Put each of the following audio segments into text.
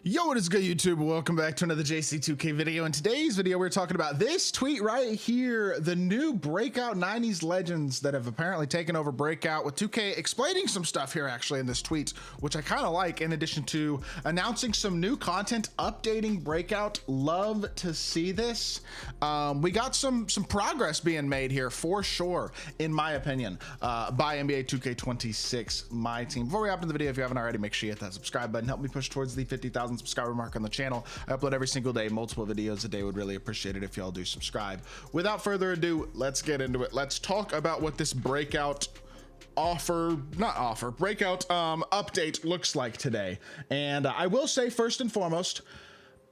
Yo, what is good, YouTube? Welcome back to another JC2K video. In today's video, we're talking about this tweet right here, the new Breakout 90s legends that have apparently taken over Breakout, with 2K explaining some stuff here actually in this tweet, which I kind of like, in addition to announcing some new content, updating Breakout. Love to see this. We got some progress being made here for sure, in my opinion, by NBA 2K26, my team. Before we hop into the video, if you haven't already, make sure you hit that subscribe button. Help me push towards the 50,000 subscriber mark on the channel. I upload every single day, multiple videos a day. Would really appreciate it if y'all do subscribe. Without further ado, let's get into it. Let's talk about what this breakout breakout update looks like today. And I will say, first and foremost,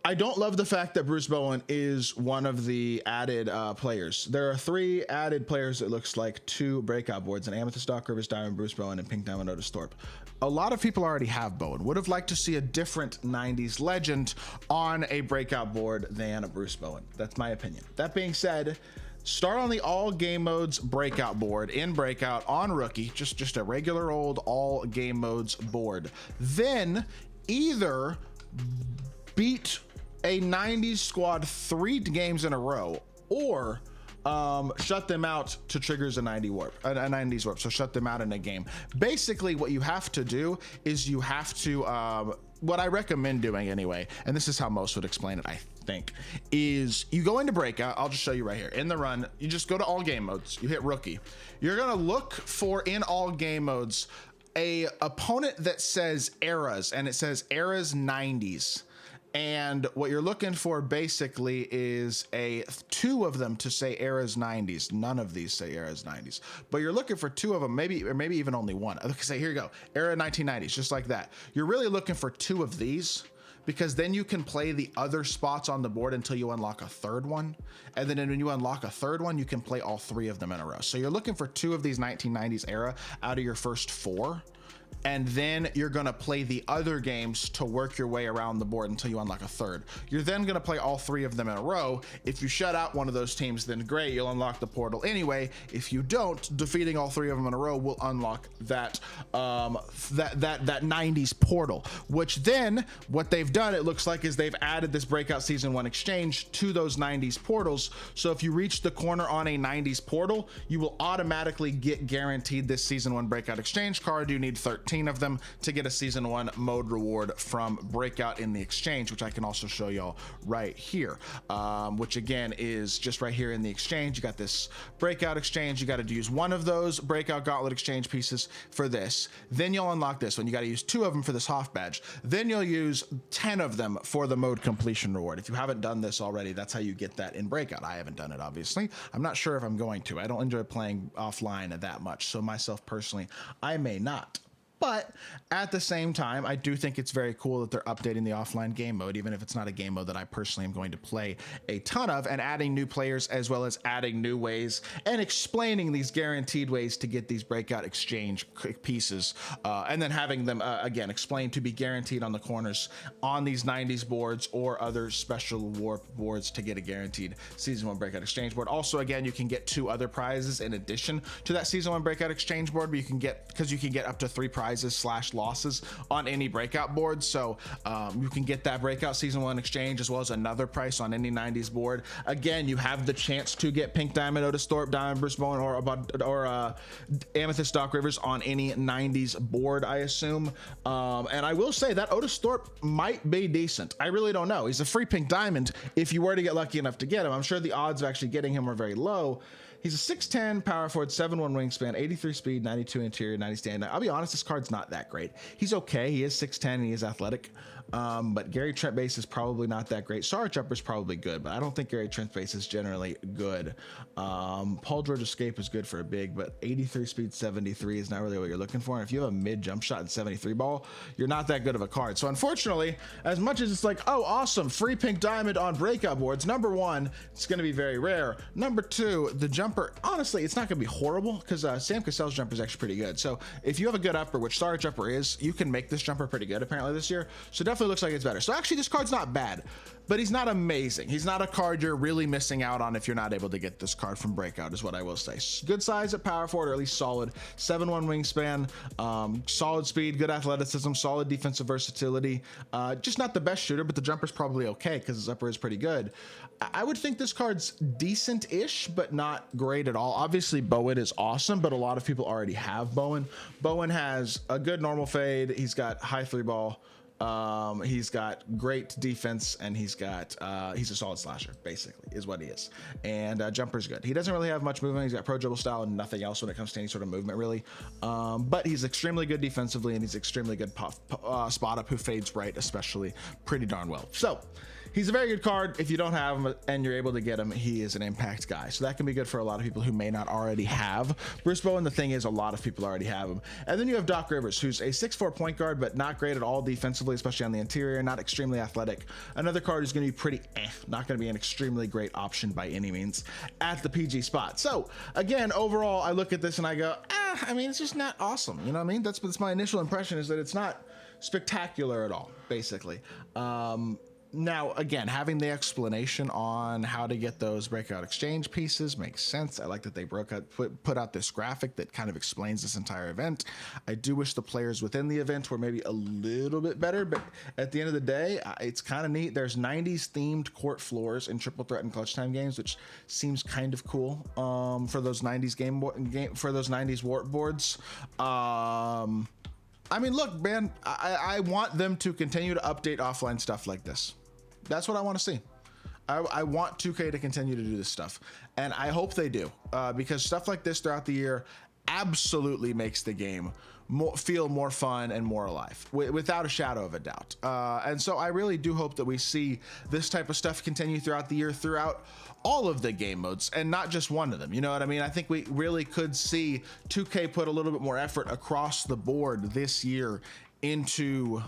I don't love the fact that Bruce Bowen is one of the added players. There are 3 added players, it looks like, 2 breakout boards: an Amethyst, Doc Rivers, Diamond, Bruce Bowen, and Pink Diamond, Otis Thorpe. A lot of people already have Bowen. Would have liked to see a different 90s legend on a breakout board than a Bruce Bowen. That's my opinion. That being said, start on the all game modes breakout board in Breakout on rookie, just a regular old all game modes board. Then either beat a 90s squad 3 games in a row, or shut them out to triggers a 90s warp. So shut them out in a game. Basically what you have to do is you have to what I recommend doing anyway, and this is how most would explain it, I think, is you go into Breakout. I'll just show you right here in the run. You just go to all game modes, you hit rookie. You're gonna look for, in all game modes, a opponent that says eras, and it says eras 90s. And what you're looking for basically is 2 of them to say eras 90s. None of these say eras 90s, but you're looking for 2 of them, maybe even only one. Okay, say, here you go, era 1990s, just like that. You're really looking for 2 of these, because then you can play the other spots on the board until you unlock a 3rd one. And then when you unlock a 3rd one, you can play all 3 of them in a row. So you're looking for 2 of these 1990s era out of your first 4. And then you're gonna play the other games to work your way around the board until you unlock a 3rd. You're then gonna play all 3 of them in a row. If you shut out one of those teams, then great, you'll unlock the portal anyway. If you don't, defeating all 3 of them in a row will unlock that that 90s portal, which then what they've done, it looks like, is they've added this Breakout Season 1 exchange to those 90s portals. So if you reach the corner on a 90s portal, you will automatically get guaranteed this Season 1 Breakout exchange card. You need 13 of them to get a Season 1 mode reward from Breakout in the exchange, which I can also show y'all right here, which again is just right here in the exchange. You got this Breakout exchange. You got to use 1 of those Breakout Gauntlet exchange pieces for this. Then you'll unlock this one. You got to use 2 of them for this Hoff badge. Then you'll use 10 of them for the mode completion reward. If you haven't done this already, that's how you get that in Breakout. I haven't done it, obviously. I'm not sure if I'm going to. I don't enjoy playing offline that much, so myself personally, I may not. But at the same time, I do think it's very cool that they're updating the offline game mode, even if it's not a game mode that I personally am going to play a ton of, and adding new players, as well as adding new ways and explaining these guaranteed ways to get these Breakout exchange pieces, and then having them again explained to be guaranteed on the corners on these 90s boards or other special warp boards to get a guaranteed Season 1 Breakout exchange board. Also, again, you can get 2 other prizes in addition to that Season 1 Breakout exchange board, but you can get up to 3 prizes / losses on any Breakout board. So you can get that Breakout Season 1 exchange, as well as another price on any 90s board. Again, you have the chance to get Pink Diamond, Otis Thorpe, Diamond, Bruce Bowen, or Amethyst, Doc Rivers on any 90s board, I assume. And I will say that Otis Thorpe might be decent. I really don't know. He's a free Pink Diamond if you were to get lucky enough to get him. I'm sure the odds of actually getting him are very low. He's a 6'10" power forward, 7'1" wingspan, 83 speed, 92 interior, 90 stand. I'll be honest, this card's not that great. He's okay. He is 6'10" and he is athletic. But Gary Trent base is probably not that great. Sarge Upper is probably good, but I don't think Gary Trent base is generally good. Paul George Escape is good for a big, but 83 speed, 73 is not really what you're looking for. And if you have a mid jump shot and 73 ball, you're not that good of a card. So unfortunately, as much as it's like, oh, awesome, free Pink Diamond on Breakout boards, number 1, it's going to be very rare. Number 2, the jump jumper, honestly, it's not going to be horrible because Sam Cassell's jumper is actually pretty good. So if you have a good upper, which Star Jumper is, you can make this jumper pretty good apparently this year. So it definitely looks like it's better. So actually this card's not bad, but he's not amazing. He's not a card you're really missing out on if you're not able to get this card from Breakout, is what I will say. Good size at power forward, or at least solid. 7'1" wingspan, solid speed, good athleticism, solid defensive versatility. Just not the best shooter, but the jumper's probably okay because his upper is pretty good. I would think this card's decent-ish, but not great at all. Obviously, Bowen is awesome, but a lot of people already have Bowen. Bowen has a good normal fade. He's got high three ball. He's got great defense, and he's a solid slasher, basically, is what he is. And jumper's good. He doesn't really have much movement. He's got pro dribble style and nothing else when it comes to any sort of movement, really. But he's extremely good defensively, and he's extremely good spot up who fades right, especially, pretty darn well. So he's a very good card. If you don't have him and you're able to get him, he is an impact guy. So that can be good for a lot of people who may not already have Bruce Bowen. The thing is, a lot of people already have him. And then you have Doc Rivers, who's a 6'4" point guard, but not great at all defensively, especially on the interior, not extremely athletic. Another card who's going to be pretty not going to be an extremely great option by any means at the PG spot. So again, overall, I look at this and I go, I mean, it's just not awesome. You know what I mean? That's my initial impression, is that it's not spectacular at all, basically. Now, again, having the explanation on how to get those Breakout exchange pieces makes sense. I like that they put out this graphic that kind of explains this entire event. I do wish the players within the event were maybe a little bit better, but at the end of the day, it's kind of neat. There's 90s themed court floors in triple threat and clutch time games, which seems kind of cool for those 90s for those 90s warp boards. I mean, look, man, I want them to continue to update offline stuff like this. That's what I want to see. I want 2K to continue to do this stuff, and I hope they do, because stuff like this throughout the year absolutely makes the game feel more fun and more alive, without a shadow of a doubt. And so I really do hope that we see this type of stuff continue throughout the year, throughout all of the game modes, and not just one of them. You know what I mean? I think we really could see 2K put a little bit more effort across the board this year into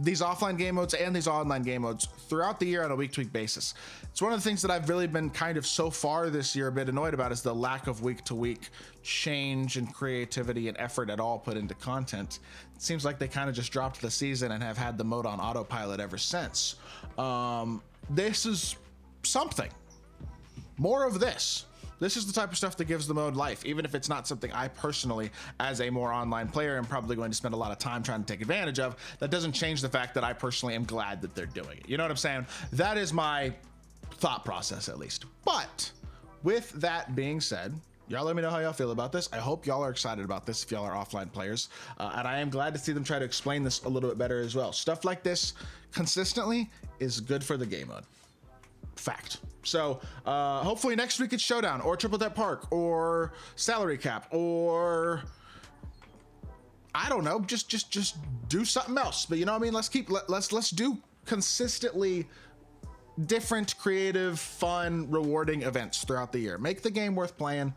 these offline game modes and these online game modes throughout the year on a week-to-week basis. It's one of the things that I've really been kind of so far this year a bit annoyed about, is the lack of week-to-week change and creativity and effort at all put into content. It seems like they kind of just dropped the season and have had the mode on autopilot ever since. This is something. More of this. This is the type of stuff that gives the mode life, even if it's not something I personally, as a more online player, am probably going to spend a lot of time trying to take advantage of. That doesn't change the fact that I personally am glad that they're doing it. You know what I'm saying? That is my thought process, at least. But with that being said, y'all let me know how y'all feel about this. I hope y'all are excited about this if y'all are offline players. And I am glad to see them try to explain this a little bit better as well. Stuff like this consistently is good for the game mode. Fact. So hopefully next week it's Showdown or Triple Threat Park or Salary Cap, or I don't know, just do something else. But you know what I mean? Let's do consistently different, creative, fun, rewarding events throughout the year. Make the game worth playing.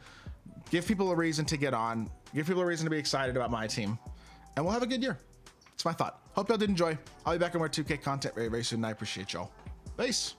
Give people a reason to get on. Give people a reason to be excited about my team, and we'll have a good year. It's my thought. Hope y'all did enjoy. I'll be back on more 2K content very, very soon. I appreciate y'all. Peace.